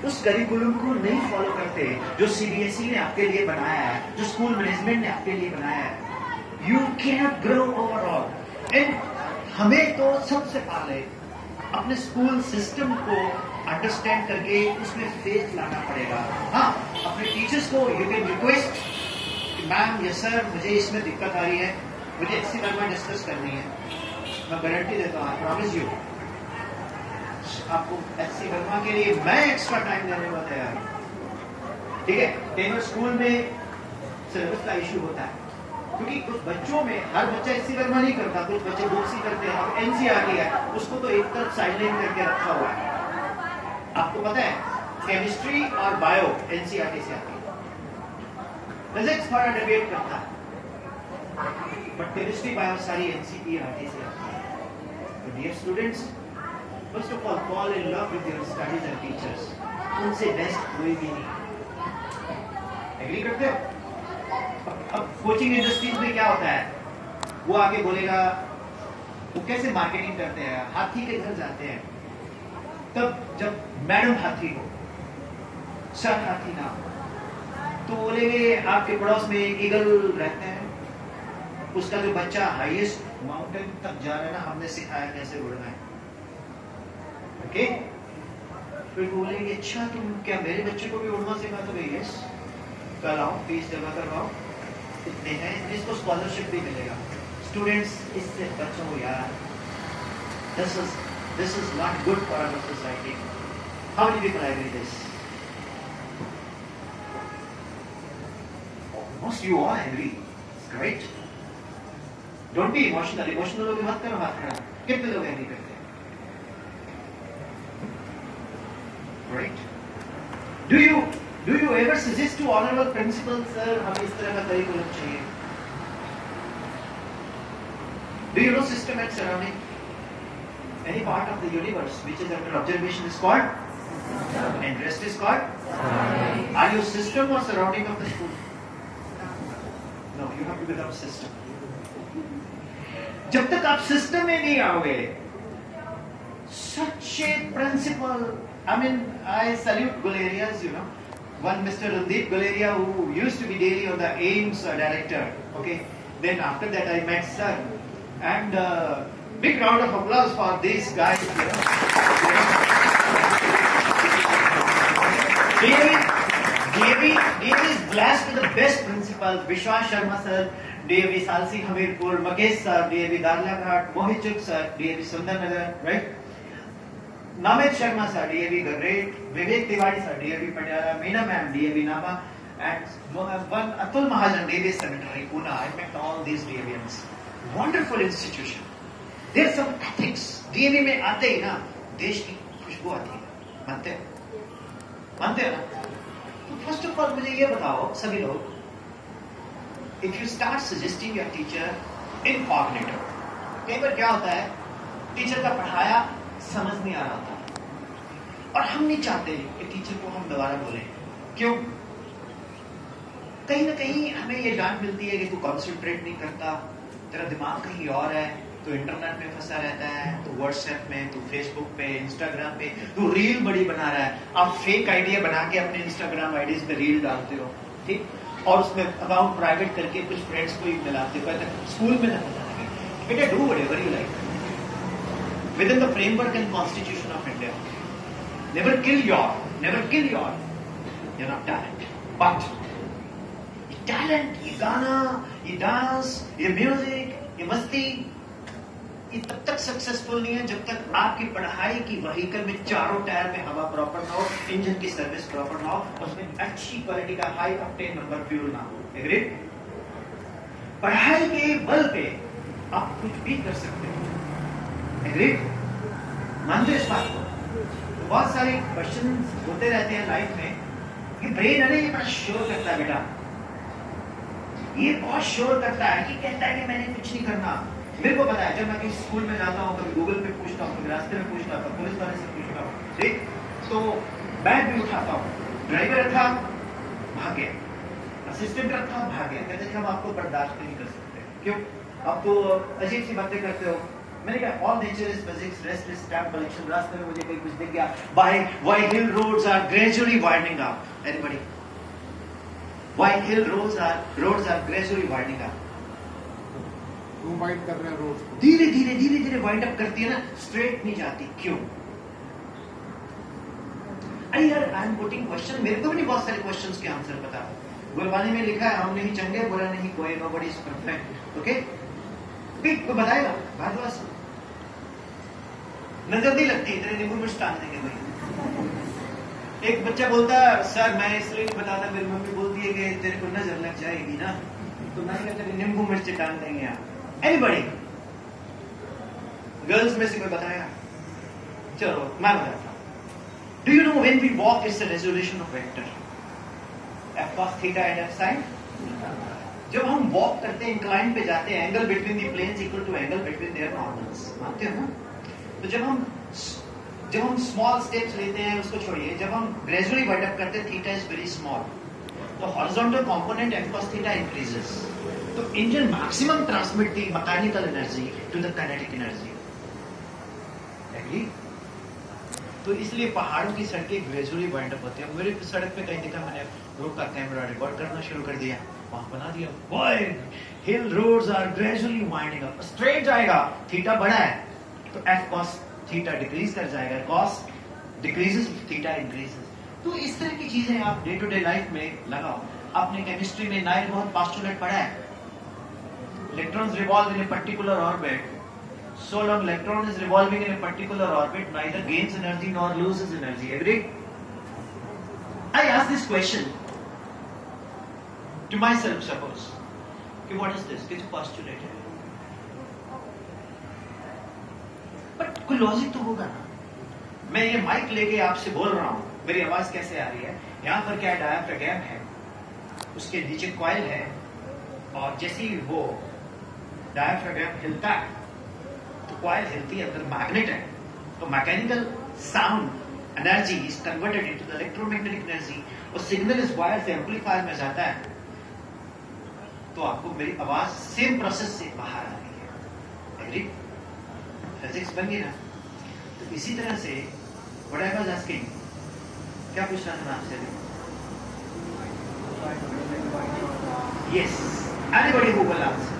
उस करिकुलम को नहीं फॉलो करते जो सीबीएसई ने आपके लिए बनाया है, जो स्कूल मैनेजमेंट ने आपके लिए बनाया है, you can grow overall. And हमें तो सबसे पहले अपने स्कूल सिस्टम को अंडरस्टैंड करके उसमें फेथ लाना पड़ेगा। हाँ, अपने टीचर्स को you can request, ma'am yes sir मुझे इसमें दिक्कत आ रही है, मुझे इसी बारे में डिस्कस करनी है, मैं गारंटी देता हूँ, आई प्रॉमिस यू, आपको एचसी वर्मा के लिए मैं एक्स्ट्रा टाइम देने को तैयार हूँ। ठीक है, कई बार स्कूल में सिलेबस का इश्यू होता है, क्योंकि कुछ बच्चों में हर बच्चा एचसी वर्मा नहीं करता, कुछ बच्चे बुक्स ही करते हैं। अब एनसीईआरटी है, उसको तो एक तरफ साइडलाइन करके रखा हुआ है। आपको पता है केमिस्ट्री और बायो एनसीईआरटी से आती है, फिजिक्स थोड़ा डिबेट करता है, बट केमिस्ट्री बायो सारी एनसीईआरटी से आती है। तो dear students, first of all fall in love with your studies and teachers. उनसे बेस्ट कोई भी नहीं। एग्री करते हो? अब कोचिंग इंडस्ट्रीज में क्या होता है, वो आके बोलेगा, वो कैसे मार्केटिंग करते हैं, हाथी के घर जाते हैं, तब जब मैडम हाथी हो सर हाथी ना हो, तो बोलेंगे आपके पड़ोस में एक ईगल रहते हैं, उसका जो बच्चा हाईएस्ट माउंटेन तक जा रहा है ना, हमने सिखाया कैसे उड़ना है। ओके, फिर बोलेंगे अच्छा तुम क्या मेरे बच्चे को भी उड़ना सिखा दोगे? यस, कल आओ, फीस जमा करवाओ, इतने हैं, इसको स्कॉलरशिप भी मिलेगा। स्टूडेंट्स, इससे बचो यार, this is not good for our society. How many people agree this? Most you all agree. It's great. Don't be emotional. Emotional लोग मत करो हाथ खड़ा। कितने लोग एग्री करते हैं? Right? Do you ever suggest to honorable principal, sir, हमें इस तरह का करिकुलम चाहिए? Do you know system and surrounding? Any part of the universe which is under observation is called, and rest is called. Are you system or surrounding of the school? No, you have to become system. जब तक आप system में नहीं आओगे, such a principle. I mean, I salute Gulerias, you know. One Mr. Randeep Guleria, who used to be daily on the AIMS director. Okay. Then after that, I met Sir, and big round of applause for these guys. You know. DAV is blessed with the best principals. Vishwas Sharma sir, DAV Salsi Hamirpur, Makesh sir, DAV Darlaghat, Mohit Chuk sir, DAV Sundarnagar, right? Namit Sharma sir, DAV Gagret, Vivek Tiwari sir, DAV Patiala, Meena ma'am, DAV Napa, and one Atul Mahajan, DAV Cemetery, Pune. I met all these DAVians. Wonderful institution. There's some ethics. DAV में आते ही ना देश की खुशबू आती है। मानते हैं ना? फर्स्ट ऑफ ऑल मुझे ये बताओ सभी लोग, if you start suggesting your teacher incognito, कई बार क्या होता है टीचर का पढ़ाया समझ नहीं आ रहा होता और हम नहीं चाहते कि टीचर को हम दोबारा बोलें। क्यों? कहीं ना कहीं हमें ये डांट मिलती है कि तू कॉन्सेंट्रेट नहीं करता, तेरा दिमाग कहीं और है, तो इंटरनेट में फंसा रहता है, तो व्हाट्सएप में, तो फेसबुक पे, इंस्टाग्राम पे, तो रील बड़ी बना रहा है। आप फेक आइडिया बना के अपने इंस्टाग्राम आईडीज पे रील डालते हो, ठीक, और उसमें अकाउंट प्राइवेट करके कुछ फ्रेंड्स को ही मिलाते हो, कहते स्कूल में ना पता लगे। बेटा do whatever you like with in the framework and constitution of India. Never kill your you know talent, but talent, ये गाना, ये डांस, ये म्यूजिक, ये मस्ती, ये तब तक सक्सेसफुल नहीं है जब तक आपकी पढ़ाई की व्हीकल में चारों टायर में हवा प्रॉपर ना हो, इंजन की सर्विस प्रॉपर ना हो, उसमें अच्छी क्वालिटी का हाई ऑक्टेन नंबर फ्यूल ना हो। एग्रीड? पढ़ाई के बल पे आप कुछ भी कर सकते हो। एग्रीड? मानते हो इस बात को? तो बहुत सारे क्वेश्चन होते रहते हैं लाइफ में कि ब्रेन है ना, ये बड़ा शोर करता है बेटा, ये बहुत शोर करता है कि कहता है कि मैंने कुछ नहीं करना। मेरे को पता है, जब मैं किसी स्कूल में जाता हूँ, कभी गूगल पे पूछता हूँ, कभी रास्ते में पूछता हूँ, पुलिस वाले से पूछता हूँ, ठीक, तो बैग भी उठाता हूँ, ड्राइवर था भाग गया, असिस्टेंट था भाग गया, कहते थे हम आपको बर्दाश्त नहीं कर सकते। क्यों? आप तो अजीब सी बातें करते हो, मैंने कहा all nature is physics, rest is stamp collection. रास्ते में मुझे कहीं कुछ दिख गया, why hill roads are gradually widening up. Anybody? Why hill roads are gradually widening up. क्यों वाइड कर रहे हैं रोड? धीरे धीरे वाइड अप करती है ना, स्ट्रेट नहीं जाती। क्यों? अरे यार, आई एम पुटिंग क्वेश्चन, मेरे को भी नहीं बहुत सारे क्वेश्चंस के आंसर पता। गुरबानी में लिखा है, हम नहीं चंगे, बुरा नहीं कोई, नोबडी इज परफेक्ट। ओके, कोई बताएगा? भारद्वाज नजर नहीं लगती, इतने नींबू मिर्च टांग देंगे भाई। एक बच्चा बोलता है, सर मैं इसलिए नहीं बताता, मेरी मम्मी बोलती है कि तेरे को नजर लग जाएगी ना, तो मैंने कहा तेरे नींबू मिर्च टांग देंगे आप। एनीबॉडी? गर्ल्स में से कोई बताएगा? चलो मैं बताता हूं। Do you know when we walk it's the resolution of vector f cos theta and f sin? जब हम वॉक करते हैं, इंक्लाइन पे जाते हैं, angle between the planes equal to angle between their normals, मानते हो ना? तो जब हम स्मॉल स्टेप्स लेते हैं, उसको छोड़िए, जब हम ग्रेजुअली वाइड अप करते हैं, थीटा इज वेरी स्मॉल, तो horizontal component f cos theta increases, तो engine maximum transmit the mechanical energy to the kinetic energy. Agree? तो इसलिए पहाड़ों की सड़कें ग्रेजुअली वाइंड अप होती है। मेरे सड़क पे कहीं देखा, मैंने रोका, कैमरा रिकॉर्ड करना शुरू कर दिया, वहां बना दिया, wide hill roads are gradually winding up. Straight जाएगा, थीटा बड़ा है, तो f cos थीटा डिक्रीज कर जाएगा, cos डिक्रीजेस, थीटा इंक्रीजेस। तो इस तरह की चीजें आप डे टू डे लाइफ में लगाओ। आपने केमिस्ट्री में नाइल बहुत पास्टुलेट पढ़ा है, electrons revolve in a particular orbit, so long electron is revolving in a particular orbit, neither gains energy nor loses energy. Agree? I ask this question to myself, suppose, okay, what is this? It's postulated, but कोई logic तो होगा ना। मैं ये mic लेके आपसे बोल रहा हूं, मेरी आवाज कैसे आ रही है? यहां पर क्या डायाफ्राम है, उसके नीचे कॉइल है, और जैसे ही वो डायाफ्राम हिलता है तो कॉइल हिलती है, अंदर मैग्नेट है, तो mechanical sound energy is converted into the electromagnetic energy, और सिग्नल इस वायर से एम्पलीफायर में जाता है, तो आपको मेरी आवाज सेम प्रोसेस से बाहर आ रही है। एग्री? फिजिक्स बन गई ना? तो इसी तरह से व्हाट आई वाज आस्किंग, क्या पूछ रहा था मैं आपसे? Yes, anybody who will answer?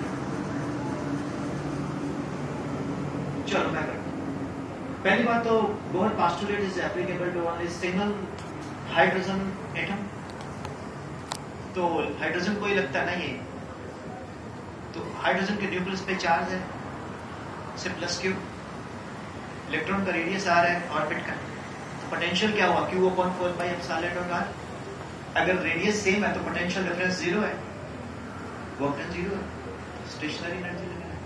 चलो मैं करता हूं। पहली बात तो Bohr postulate is applicable to only single hydrogen atom, तो हाइड्रोजन को ही लगता है ना ये, तो हाइड्रोजन के न्यूक्लियस पे चार्ज है, से प्लस क्यू, इलेक्ट्रॉन का रेडियस आ रहा है ऑर्बिट का, तो पोटेंशियल क्या हुआ? Q upon 4 pi epsilon r। अगर रेडियस सेम है तो पोटेंशियल डिफरेंस जीरो है, वर्क डन जीरो है, स्टेशनरी एनर्जी लगेगा,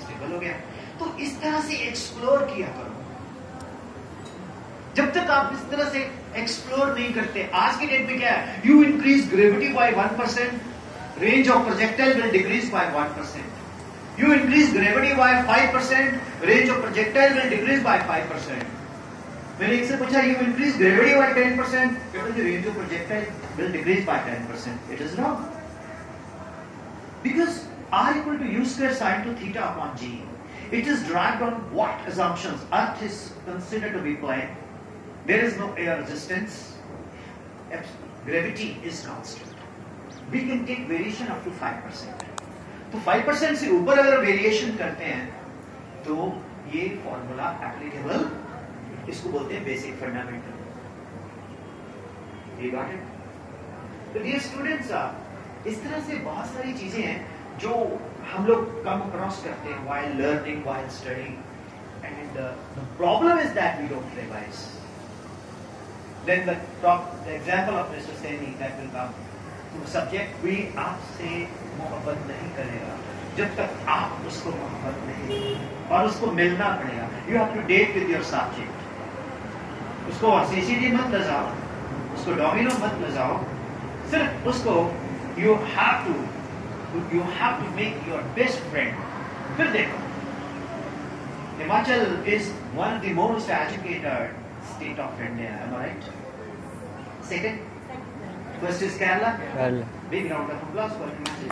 स्टेबल हो गया। तो इस तरह से एक्सप्लोर किया करो। जब तक आप इस तरह से एक्सप्लोर नहीं करते, आज के डेट में क्या है, you increase gravity by 1%, range of projectile will decrease by 1%। You increase gravity by 5%, range of projectile will decrease by 5%। मैंने एक से पूछा, you increase gravity by 10%, the range of projectile will decrease by 10%। It is wrong, because R equal to U square sin to theta upon G. It is derived on what assumptions? Earth is considered to be plane. There is no air resistance. Gravity is constant. We can take variation up to 5%. तो 5% से ऊपर अगर variation करते हैं तो ये formula applicable, इसको बोलते हैं basic fundamental. You got it? तो डियर स्टूडेंट्स, इस तरह से बहुत सारी चीजें हैं जो हम लोग कम क्रॉस करते हैं while learning, while studying, and the problem is that we don't revise. Then the example of Mr. Saini that will come. तो सब्जेक्ट भी आपसे मोहब्बत नहीं करेगा जब तक आप उसको मोहब्बत नहीं, और उसको मिलना पड़ेगा। You have to date with your subject. उसको CCD मत ले जाओ, उसको डोमिनो मत ले जाओ, सिर्फ उसको you have to make your best friend. फिर देखो, Himachal is one of the most educated state of India. Am I right? Second? First is Kerala. Big round of applause for Himachal.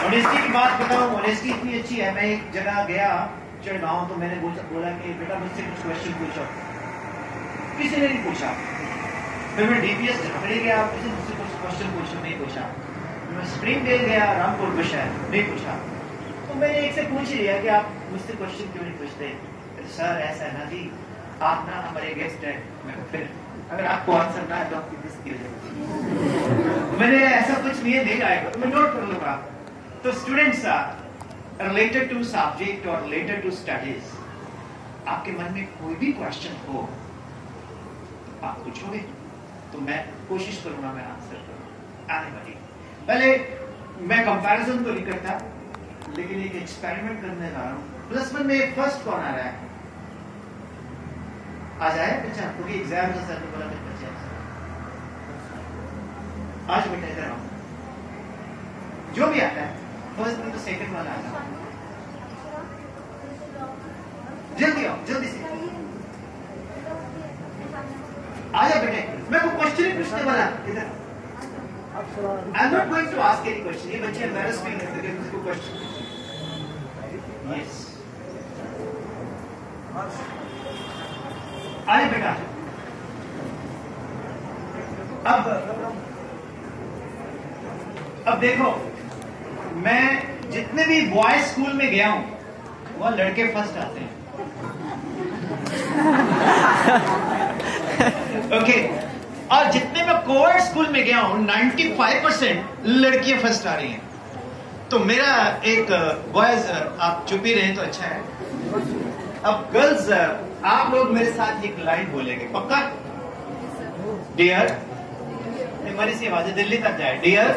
Honesty की बात बताऊं, honesty इतनी अच्छी है। मैं एक जगह गया चढ़गांव, तो मैंने बोला कि बेटा मुझसे कुछ क्वेश्चन पूछो। किसी ने नहीं पूछा। फिर मैं डीपीएस झगड़े गया, किसी ने मुझसे कुछ क्वेश्चन पूछो, नहीं पूछा। मैं स्प्रिंगडेल गया, रामपुर बुशहर, नहीं पूछा। तो मैंने एक से पूछ लिया कि आप मुझसे क्वेश्चन क्यों नहीं पूछते? सर ऐसा है ना जी, आप ना हमारे गेस्ट हैं। मैं फिर अगर आपको आंसर ना है तो आपकी दिस किया मैंने ऐसा कुछ नहीं है, देगा आएगा तो मैं नोट कर लूंगा। तो स्टूडेंट्स रिलेटेड टू सब्जेक्ट और रिलेटेड टू स्टडीज, आपके मन में कोई भी क्वेश्चन हो आप पूछोगे तो मैं कोशिश करूंगा मैं आंसर करूंगा आने वाली। पहले मैं कंपैरिजन तो नहीं करता, लेकिन एक एक्सपेरिमेंट करने जा रहा हूं। +1 में फर्स्ट कौन आ रहा है? आ जाए बच्चा, क्योंकि एग्जाम का सर ने बोला कि बच्चे आज बेटा इधर आओ। जो भी आता है फर्स्ट में तो सेकंड वाला आता है। जल्दी आओ, जल्दी से आ जा बेटे। मैं को क्वेश्चन ही पूछने वाला इधर। I am not going to ask any question. ये बच्चे एम्बैरेस फील करते हैं मुझको क्वेश्चन। यस आए बेटा। अब देखो, मैं जितने भी बॉयज स्कूल में गया हूं वह लड़के फर्स्ट आते हैं। ओके और जितने मैं कोविड स्कूल में गया हूं 95% लड़कियां फर्स्ट आ रही हैं। तो मेरा एक बॉयज आप चुप ही रहे तो अच्छा है। अब गर्ल्स आप लोग मेरे साथ एक लाइन बोलेंगे, पक्का? डियर, हमारी सी आवाज दिल्ली तक जाए। Dear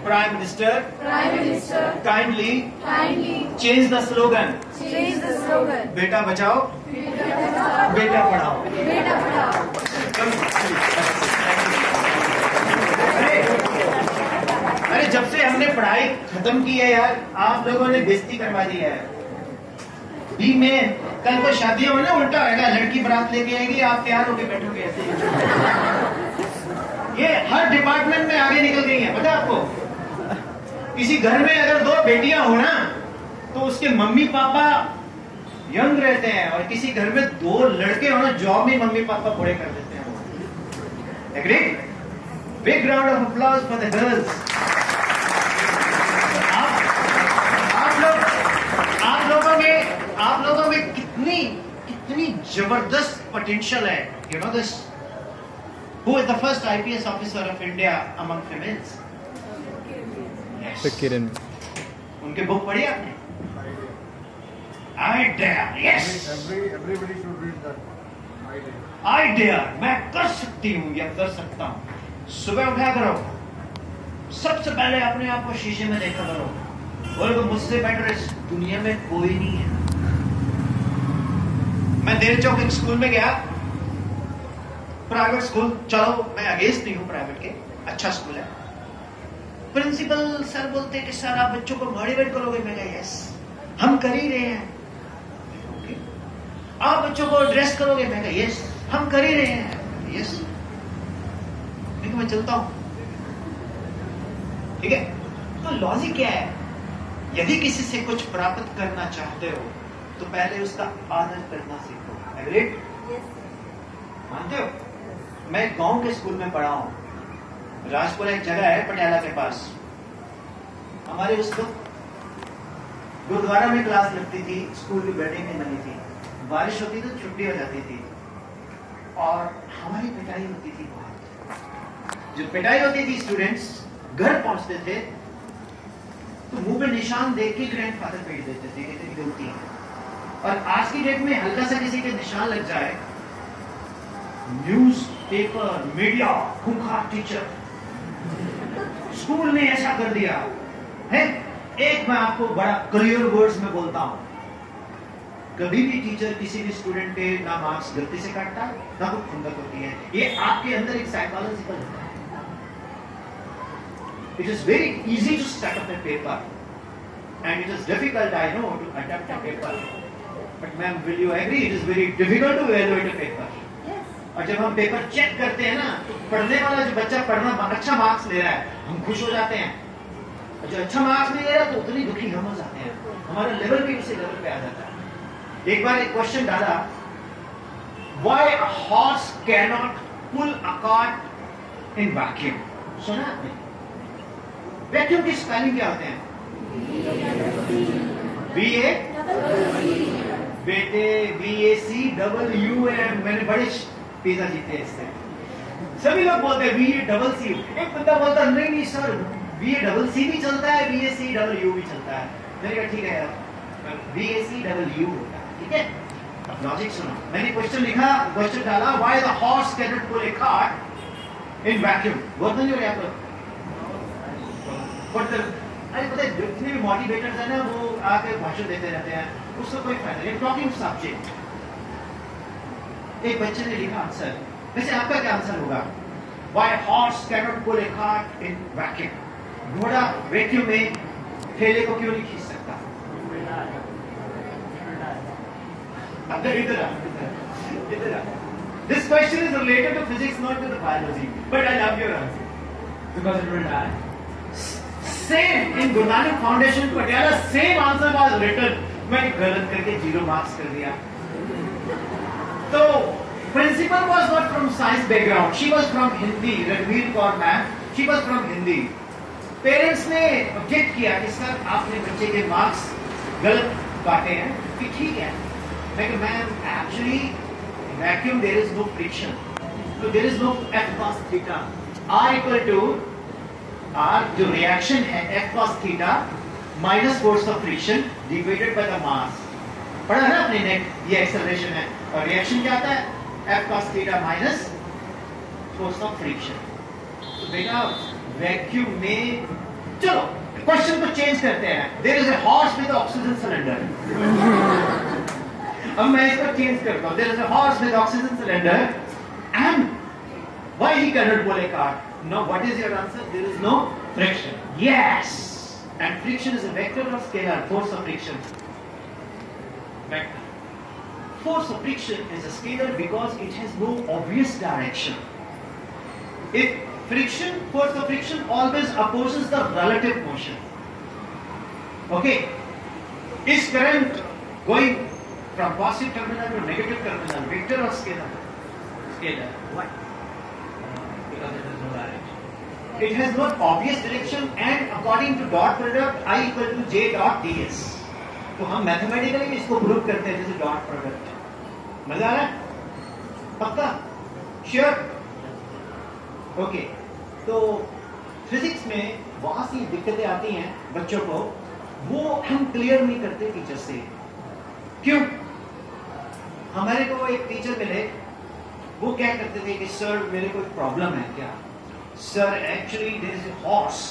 prime minister, kindly change the slogan, बेटा बचाओ बेटा पढ़ाओ। अरे जब से हमने पढ़ाई खत्म की है यार, आप लोगों ने बेइज्जती करवा दी है। भी में कल को शादियां हो ना, उल्टा होगा, लड़की बारात लेके आएगी, आप तैयार होके बैठोगे ऐसे। ये हर डिपार्टमेंट में आगे निकल गई है, पता है आपको? किसी घर में अगर 2 बेटियां हो ना तो उसके मम्मी पापा यंग रहते हैं, और किसी घर में 2 लड़के हो ना, जॉब में मम्मी पापा बूढ़े कर देते हैं। Agree? Big round of applause for the girls. आप लोगों में कितनी जबरदस्त पोटेंशियल है। You know this? Who is the first IPS officer of India among females? Kiran. उनके बुक पढ़ी आपने? I dare, yes. Everybody should read that. I dare. मैं कर सकती हूँ या कर सकता हूँ। सुबह उठा करो, सबसे पहले अपने आप को शीशे में देखा करो, बोलो मुझसे बेटर इस दुनिया में कोई नहीं है। मैं देर चौक एक स्कूल में गया, प्राइवेट स्कूल। चलो मैं अगेंस्ट नहीं हूँ प्राइवेट के, अच्छा स्कूल है। प्रिंसिपल सर बोलते कि सर आप बच्चों को मोटिवेट करोगे? मैं कहा यस हम कर ही रहे हैं। आप बच्चों को ड्रेस करोगे? मैं कहा यस हम कर ही रहे हैं। यस लेकिन मैं चलता हूं, ठीक है? तो लॉजिक क्या है? यदि किसी से कुछ प्राप्त करना चाहते हो तो पहले उसका आदर करना सीखो। एग्रीड? मानते हो? मैं गांव के स्कूल में पढ़ा हूं। राजपुरा एक जगह है पटियाला के पास। हमारे उस वक्त गुरुद्वारा में क्लास लगती थी, स्कूल की बिल्डिंग नहीं बनी थी। बारिश होती तो छुट्टी हो जाती थी और हमारी पिटाई होती थी बहुत। जब पिटाई होती थी स्टूडेंट्स घर पहुंचते थे तो मुंह पे निशान देख के ग्रैंडफादर भेज देते थे कि तेरी गलती है। और आज की डेट में हल्का सा किसी के निशान लग जाए, न्यूज पेपर मीडिया खूंखार टीचर, स्कूल ने ऐसा कर दिया है। एक मैं आपको बड़ा क्लियर वर्ड्स में बोलता हूं, कभी भी टीचर किसी भी स्टूडेंट के ना मार्क्स गलती से काटता ना कोई खुंदक होती है। ये आपके अंदर एक साइकोलॉजिकल है। It is very easy to stack up a paper and it is difficult I know to attempt a paper, but ma'am will you agree it is very difficult to evaluate a paper. और जब हम paper check करते हैं ना तो पढ़ने वाला जो बच्चा पढ़ना अच्छा मार्क्स ले रहा है हम खुश हो जाते हैं। जो अच्छा मार्क्स नहीं ले रहा तो उतनी दुखी हम हो जाते हैं, हमारा लेवल भी उसी लेवल पे आ जाता है। एक बार एक क्वेश्चन डाला, why a horse cannot pull a cart in vacuum? सुना आपने? वैक्यूम की स्पेलिंग क्या होते हैं? VA बेटे VACWM। मैंने बड़े पिज्जा जीते इससे। सभी लोग बोलते हैं VACC। एक बंदा बोलता नहीं नहीं सर VACC भी चलता है, VACW भी चलता है। मैंने कहा ठीक है यार, VACW होता है, ठीक है। अब लॉजिक सुनो, मैंने क्वेश्चन लिखा, क्वेश्चन डाला, why the horse cannot pull a cart in vacuum? बहुत नहीं हो रहा है अरे पता है जितने भी मोटिवेटर्स हैं ना वो आके भाषण देते रहते हैं, उससे कोई फायदा नहीं। Talking subject. एक बच्चे ने लिखा आंसर, वैसे आपका क्या आंसर होगा? Why horse cannot pull a cart in vacuum? घोड़ा वैक्यूम में ठेले को क्यों नहीं खींच सकता? This question is related to physics, not to the biology, but I love your answer because it will die. Same in Guru Nanak Foundation Patiala, same answer was written. मैं गलत करके 0 मार्क्स कर दिया। तो principal was not from science background, she was from Hindi. Ranveer Kaur ma'am, she was from Hindi. Parents ने object किया कि sir आपने बच्चे के मार्क्स गलत काटे हैं, कि ठीक है। मैं कहा ma'am actually vacuum there is no friction, so there is no F cos theta. R equal to R जो रिएक्शन है F cos theta minus force of friction divided by the mass. पढ़ा ना आपने नेट, ये acceleration है और reaction क्या आता है? F cos theta minus force of friction. तो बेटा वैक्यूम में, चलो क्वेश्चन को चेंज करते हैं। There is a horse with oxygen cylinder. अब मैं इसको चेंज करता हूं। There is a horse with oxygen cylinder and why he cannot pull a cart? Now what is your answer? There is no friction. Yes. And friction is a vector or scalar? Force of friction. Vector. Force of friction is a scalar because it has no obvious direction. If friction, force of friction always opposes the relative motion. Okay. Is current going from positive terminal to negative terminal? Vector or scalar? Scalar. Why? Because it has no direction. It has no obvious direction and according to dot product I equal to J dot ds. तो हम mathematically इसको prove करते हैं जैसे dot product. मजा आ रहा है? पक्का? श्योर? ओके। तो फिजिक्स में बहुत सी दिक्कतें आती हैं बच्चों को, वो हम क्लियर नहीं करते टीचर से। क्यों? हमारे को एक टीचर मिले, वो क्या करते थे कि सर मेरे को एक प्रॉब्लम है क्या? Sir, actually there is a horse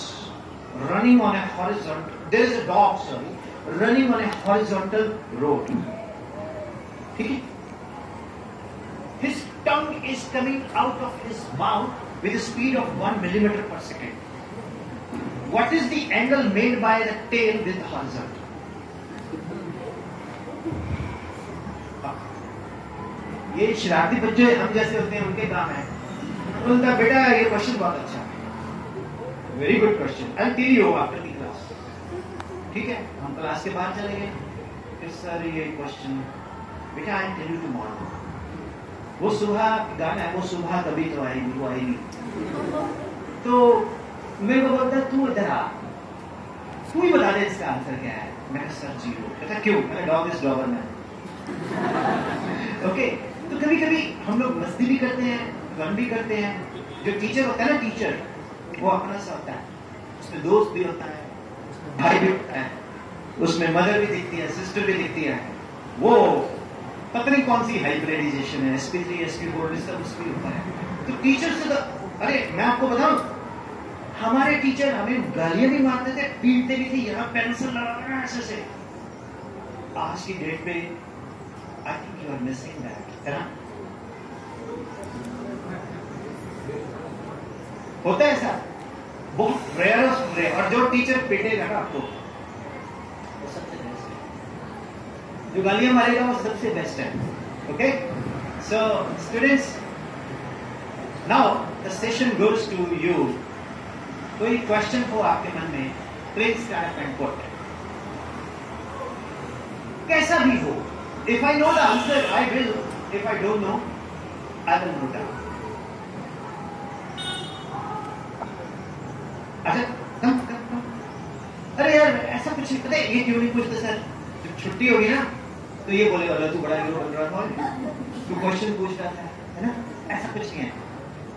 running on a horizontal, there is a dog, sorry, running on a horizontal road. ठीक है? His tongue is coming out of his mouth with a speed of 1 millimeter per second. What is the angle made by the tail with the horizontal? ये शरारती बच्चे हम जैसे होते हैं, उनके काम है। बोलता बेटा ये क्वेश्चन बहुत अच्छा है, very good question, I tell you after the class. ठीक है, हम क्लास के बाहर चले गए, फिर सर ये क्वेश्चन बेटा आई टेल यू टुमारो। वो सुबह गाना है, वो सुबह कभी तो आएगी, वो आई नहीं। तो मेरे को बोलता तू इधर आ, तू ही बता दे इसका आंसर क्या है। मैंने सर 0। कहता क्यों? मैंने डॉग इज डॉबरमैन। ओके, तो कभी कभी हम लोग मस्ती भी करते हैं, गन भी करते हैं। जो टीचर होता है ना, टीचर वो अपना सा होता है, उसमें दोस्त भी होता है, भाई भी होता है, उसमें मदर भी दिखती है, सिस्टर भी दिखती है। वो पता नहीं कौन सी हाइब्रिडाइजेशन है, sp3 sp4 सब उसमें होता है। तो टीचर से तो, अरे मैं आपको बताऊं, हमारे टीचर हमें गालियां भी मारते थे, पीटते भी थे, यहाँ पेंसिल लगाना ऐसे से। आज की डेट पे I think you are missing that, है ना? होता है ऐसा, बहुत रेयर है। और जो टीचर पीटेगा ना आपको, वो सबसे बेस्ट है। जो गालियां मारेगा वो सबसे बेस्ट है। Okay, so students, now the session goes to you. कोई क्वेश्चन हो आपके मन में प्लेन स्टार्ट एंड पुट। कैसा भी हो, if I know the answer I will, if I don't know I will note down. अच्छा कम। अरे यार ऐसा कुछ नहीं, पता है ये क्यों नहीं पूछते सर, जब छुट्टी होगी ना तो ये बोलेगा तू बड़ा हीरो बन रहा था, तू क्वेश्चन पूछ रहा था, है ना? ऐसा कुछ नहीं है।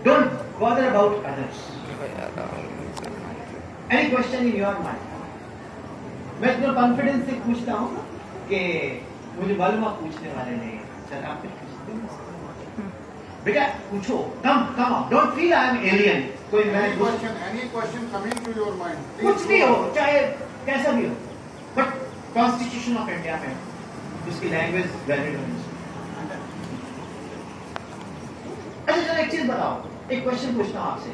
Don't bother about others. Any question in your mind, मैं इतना कॉन्फिडेंस से पूछता हूँ कि मुझे मालूम आप पूछने वाले नहीं। सर आप कुछ पूछते हैं बेटा, पूछो, कम don't feel I am alien. कोई मैं any question coming to your mind, कुछ भी हो, चाहे कैसा भी हो, बट कॉन्स्टिट्यूशन ऑफ इंडिया में उसकी लैंग्वेज वैलिड होनी चाहिए। अच्छा चलो एक चीज बताओ, एक क्वेश्चन पूछता हूं आपसे।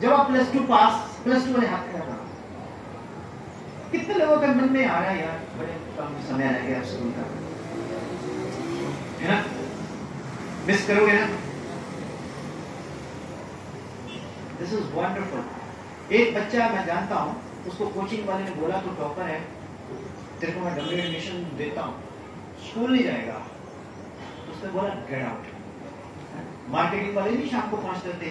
जब आप प्लस टू वाले हाथ खड़ा था, कितने लोगों के मन में आ रहा है यार बड़े कम समय रह गया स्कूल का, है ना? मिस करोगे ना? This is wonderful. एक बच्चा मैं जानता हूं, उसको कोचिंग वाले ने बोला तू टॉपर है, तेरे को मैं डबल एडमिशन देता हूं, स्कूल नहीं जाएगा। उसने बोला गेट आउट। मार्केटिंग वाले नहीं शाम को पहुंचते थे,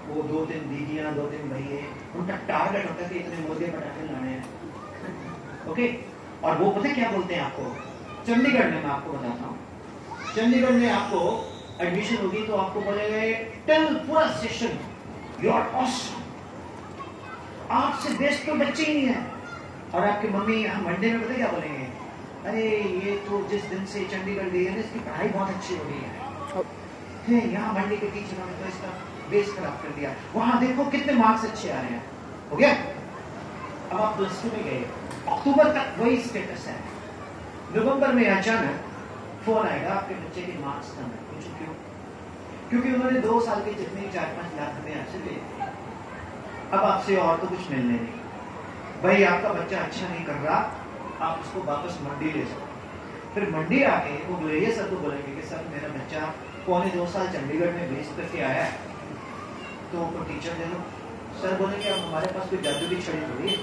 वो 2-3 दीदियां 2-3 भैये, उनका टारगेट होता है कि इतने मुर्गे पटाखे लाने हैं, ओके? और वो पता क्या बोलते हैं आपको? चंडीगढ़ में मैं आपको बताता हूँ, चंडीगढ़ में आपको एडमिशन होगी तो आपको बोलेंगे टेल पूरा सेशन यू आर ऑसम, आपसे बेस्ट तो बच्चे ही नहीं है। और आपकी मम्मी यहाँ मंडे में पता क्या बोलेंगे? अरे ये तो जिस दिन से चंडीगढ़ गई है ना, इसकी पढ़ाई बहुत अच्छी हो गई है, यहाँ मंडे के टीचरों ने तो इसका बेस खराब कर दिया, वहां देखो कितने मार्क्स अच्छे आ रहे हैं। हो गया? अब आप प्लस टू में गए, अक्टूबर तक वही स्टेटस है, नवंबर में अचानक फोन आएगा आपके बच्चे के मार्क्स कम है। पूछो क्यों? क्योंकि उन्होंने 2 साल के जितने 4-5 लाख रुपए आपसे ले लिए, अब आपसे और तो कुछ मिलने नहीं। भाई आपका बच्चा अच्छा नहीं कर रहा, आप उसको वापस मंडी ले जाओ। फिर मंडी आके वो गुलेरिया सर को बोलेंगे कि सर मेरा बच्चा 2.25 साल चंडीगढ़ में बेच करके आया है, तो वो टीचर दे दो। सर बोलेंगे अब हमारे पास कोई जादू की छड़ी थोड़ी है,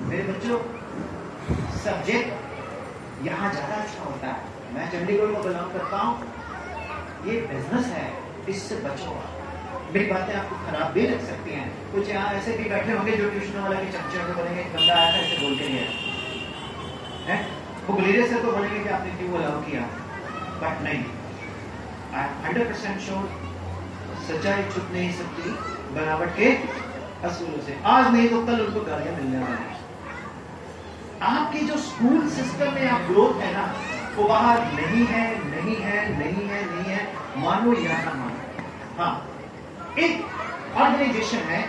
मेरे बच्चों सब्जेक्ट यहाँ ज्यादा अच्छा होता है, मैं चंडीगढ़ को बिलोंग करता हूँ, ये बिजनेस है, इससे बचो। मेरी बातें आपको खराब भी लग सकती हैं, कुछ यहाँ ऐसे भी बैठे होंगे जो ट्यूशन वाला के चमचे को बोलेंगे बंदा आया था ऐसे बोल के गया है, वो गुलेरिया सर को बोलेंगे कि आपने क्यों अलाउ किया, बट नहीं, आई एम 100% श्योर सच्चाई छुप नहीं सकती बनावट के असूलों से। आज नहीं तो कल उनको गालियां मिलने वाली है। आपकी जो स्कूल सिस्टम में आप ग्रोथ है ना, वो बाहर नहीं है, नहीं है, नहीं है, मानो या ना मानो। हाँ, एक ऑर्गेनाइजेशन है